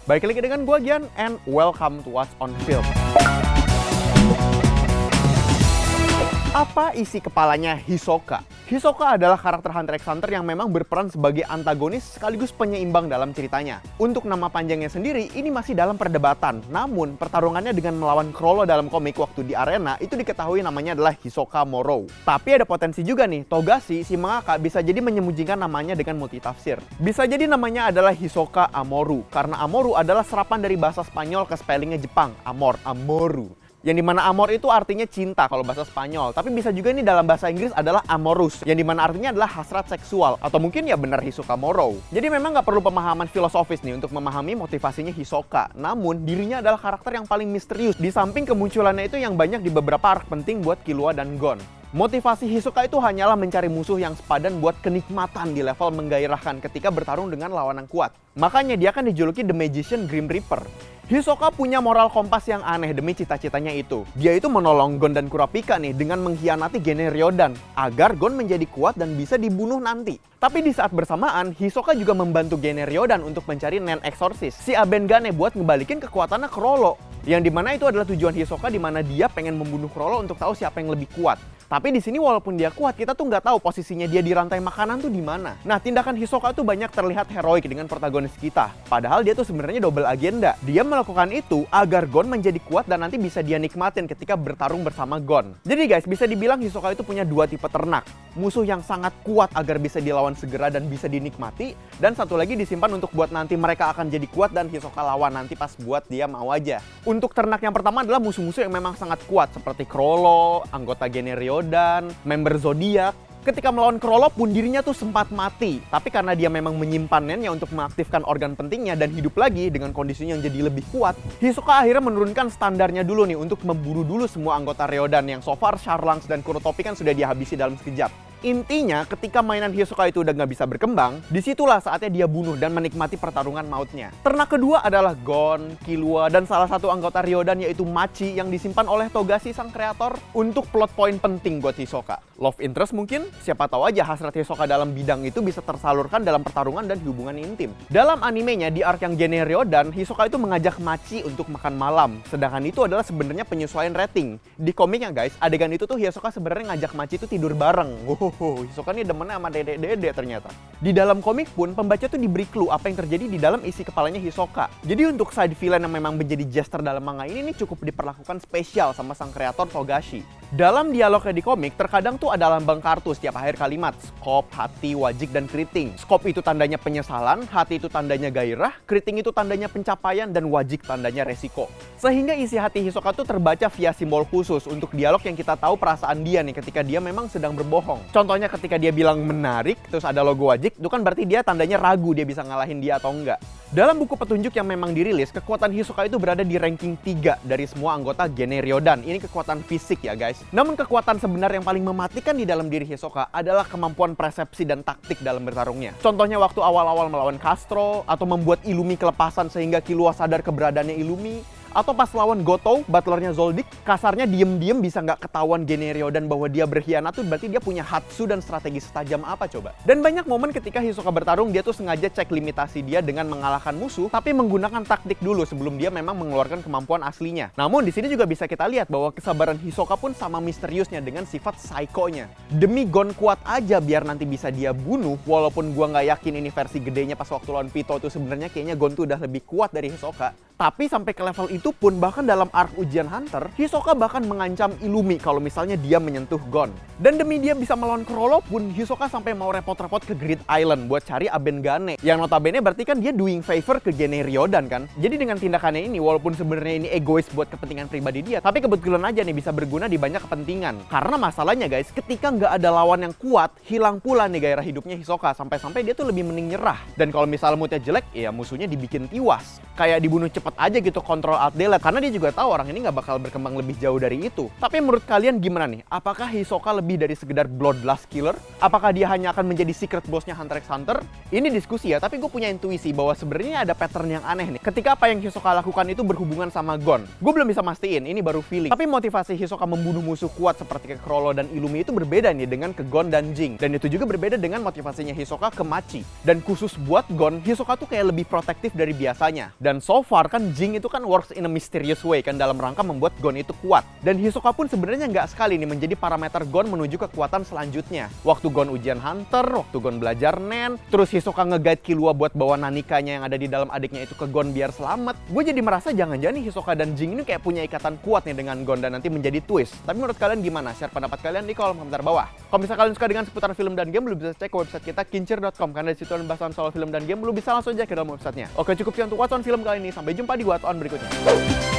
Baik lagi dengan gua Gian, and welcome to What's on Film. Apa isi kepalanya Hisoka? Hisoka adalah karakter Hunter x Hunter yang memang berperan sebagai antagonis sekaligus penyeimbang dalam ceritanya. Untuk nama panjangnya sendiri, ini masih dalam perdebatan. Namun, pertarungannya dengan melawan Chrollo dalam komik waktu di arena itu diketahui namanya adalah Hisoka Morrow. Tapi ada potensi juga nih, Togashi, si mangaka, bisa jadi menyembunyikan namanya dengan multitafsir. Bisa jadi namanya adalah Hisoka Amoru, karena Amoru adalah serapan dari bahasa Spanyol ke spellingnya Jepang, Amor, Amoru. Yang dimana amor itu artinya cinta kalau bahasa Spanyol. Tapi bisa juga ini dalam bahasa Inggris adalah amorous, yang dimana artinya adalah hasrat seksual. Atau mungkin ya benar Hisoka Morrow. Jadi memang nggak perlu pemahaman filosofis nih untuk memahami motivasinya Hisoka. Namun dirinya adalah karakter yang paling misterius. Di samping kemunculannya itu yang banyak di beberapa arc penting buat Killua dan Gon. Motivasi Hisoka itu hanyalah mencari musuh yang sepadan buat kenikmatan di level menggairahkan ketika bertarung dengan lawan yang kuat. Makanya dia kan dijuluki The Magician Grim Reaper. Hisoka punya moral kompas yang aneh demi cita-citanya itu. Dia itu menolong Gon dan Kurapika nih dengan mengkhianati Gene Ryodan agar Gon menjadi kuat dan bisa dibunuh nanti. Tapi di saat bersamaan, Hisoka juga membantu Gene Ryodan untuk mencari Nen Exorcist, si Abengane, buat ngebalikin kekuatannya Chrollo. Yang dimana itu adalah tujuan Hisoka, dimana dia pengen membunuh Chrollo untuk tahu siapa yang lebih kuat. Tapi di sini walaupun dia kuat, kita tuh nggak tahu posisinya dia di rantai makanan tuh di mana. Nah, tindakan Hisoka tuh banyak terlihat heroik dengan protagonis kita. Padahal dia tuh sebenarnya double agenda. Dia melakukan itu agar Gon menjadi kuat dan nanti bisa dia nikmatin ketika bertarung bersama Gon. Jadi guys, bisa dibilang Hisoka itu punya dua tipe ternak. Musuh yang sangat kuat agar bisa dilawan segera dan bisa dinikmati. Dan satu lagi disimpan untuk buat nanti mereka akan jadi kuat dan Hisoka lawan nanti pas buat dia mau aja. Untuk ternak yang pertama adalah musuh-musuh yang memang sangat kuat seperti Chrollo, anggota Gene Ryodan, member Zodiac. Ketika melawan Chrollo pun dirinya tuh sempat mati. Tapi karena dia memang menyimpan nennya untuk mengaktifkan organ pentingnya dan hidup lagi dengan kondisinya yang jadi lebih kuat, Hisoka akhirnya menurunkan standarnya dulu nih untuk memburu dulu semua anggota Ryodan yang so far Sharlanx dan Kurotopi kan sudah dihabisi dalam sekejap. Intinya, ketika mainan Hisoka itu udah nggak bisa berkembang, disitulah saatnya dia bunuh dan menikmati pertarungan mautnya. Ternak kedua adalah Gon, Killua, dan salah satu anggota Ryodan yaitu Machi yang disimpan oleh Togashi sang kreator untuk plot point penting buat Hisoka. Love interest mungkin? Siapa tahu aja hasrat Hisoka dalam bidang itu bisa tersalurkan dalam pertarungan dan hubungan intim. Dalam animenya, di arc yang Gene Ryodan, Hisoka itu mengajak Machi untuk makan malam. Sedangkan itu adalah sebenarnya penyesuaian rating. Di komiknya guys, adegan itu tuh Hisoka sebenarnya ngajak Machi itu tidur bareng. Hisoka ini demennya sama dedek-dedek ternyata. Di dalam komik pun, pembaca tuh diberi clue apa yang terjadi di dalam isi kepalanya Hisoka. Jadi untuk side villain yang memang menjadi jester dalam manga ini cukup diperlakukan spesial sama sang kreator Togashi. Dalam dialognya di komik, terkadang tuh ada lambang kartu setiap akhir kalimat. Skop, hati, wajik, dan keriting. Skop itu tandanya penyesalan, hati itu tandanya gairah, keriting itu tandanya pencapaian, dan wajik tandanya resiko. Sehingga isi hati Hisoka tuh terbaca via simbol khusus untuk dialog yang kita tahu perasaan dia nih ketika dia memang sedang berbohong. Contohnya ketika dia bilang menarik, terus ada logo wajik, itu kan berarti dia tandanya ragu dia bisa ngalahin dia atau enggak. Dalam buku petunjuk yang memang dirilis, kekuatan Hisoka itu berada di ranking 3 dari semua anggota Gene Ryodan. Ini kekuatan fisik ya guys. Namun kekuatan sebenar yang paling mematikan di dalam diri Hisoka adalah kemampuan persepsi dan taktik dalam bertarungnya. Contohnya waktu awal-awal melawan Castro, atau membuat Illumi kelepasan sehingga Killua sadar keberadaannya Illumi. Atau pas lawan Gotou, butlernya Zoldyck, kasarnya diem-diem bisa nggak ketahuan Gene Ryodan bahwa dia berkhianat tuh berarti dia punya hatsu dan strategi setajam apa coba. Dan banyak momen ketika Hisoka bertarung dia tuh sengaja cek limitasi dia dengan mengalahkan musuh tapi menggunakan taktik dulu sebelum dia memang mengeluarkan kemampuan aslinya. Namun di sini juga bisa kita lihat bahwa kesabaran Hisoka pun sama misteriusnya dengan sifat psycho-nya. Demi Gon kuat aja biar nanti bisa dia bunuh, walaupun gua nggak yakin ini versi gedenya pas waktu lawan Pito tuh sebenarnya kayaknya Gon tuh udah lebih kuat dari Hisoka. Tapi sampai ke level itu pun bahkan dalam arc ujian Hunter, Hisoka bahkan mengancam Illumi kalau misalnya dia menyentuh Gon. Dan demi dia bisa melawan Chrollo pun Hisoka sampai mau repot-repot ke Great Island buat cari Abengane. Yang notabene berarti kan dia doing favor ke Gene Ryodan kan. Jadi dengan tindakannya ini walaupun sebenarnya ini egois buat kepentingan pribadi dia, tapi kebetulan aja nih bisa berguna di banyak kepentingan. Karena masalahnya guys, ketika nggak ada lawan yang kuat, hilang pula nih gairah hidupnya Hisoka. Sampai-sampai dia tuh lebih mending nyerah. Dan kalau misalnya moodnya jelek, ya musuhnya dibikin tiwas. Kayak dibunuh cepet cepet aja gitu kontrol alt delete karena dia juga tahu orang ini nggak bakal berkembang lebih jauh dari itu. Tapi menurut kalian gimana nih? Apakah Hisoka lebih dari sekedar bloodlust killer? Apakah dia hanya akan menjadi secret bossnya Hunter x Hunter? Ini diskusi ya, tapi gue punya intuisi bahwa sebenarnya ada pattern yang aneh nih. Ketika apa yang Hisoka lakukan itu berhubungan sama Gon. Gue belum bisa mastiin, ini baru feeling. Tapi motivasi Hisoka membunuh musuh kuat seperti ke Chrollo dan Illumi itu berbeda nih dengan ke Gon dan Jing. Dan itu juga berbeda dengan motivasinya Hisoka ke Machi. Dan khusus buat Gon, Hisoka tuh kayak lebih protektif dari biasanya. Dan so far kan Jing itu kan works in a mysterious way kan dalam rangka membuat Gon itu kuat. Dan Hisoka pun sebenarnya nggak sekali nih menjadi parameter Gon menuju kekuatan selanjutnya. Waktu Gon ujian Hunter, waktu Gon belajar Nen, terus Hisoka nge-guide Killua buat bawa Nanikanya yang ada di dalam adiknya itu ke Gon biar selamat. Gue jadi merasa jangan-jangan nih Hisoka dan Jing ini kayak punya ikatan kuat nih dengan Gon dan nanti menjadi twist. Tapi menurut kalian gimana? Share pendapat kalian di kolom komentar bawah. Kalau misalnya kalian suka dengan seputar film dan game, lu bisa cek ke website kita kincir.com karena di situ ada bahasan soal film dan game, lu bisa langsung aja ke dalam websitenya. Oke, cukup sekian untuk What's On Film kali ini. Sampai jumpa di What's On berikutnya.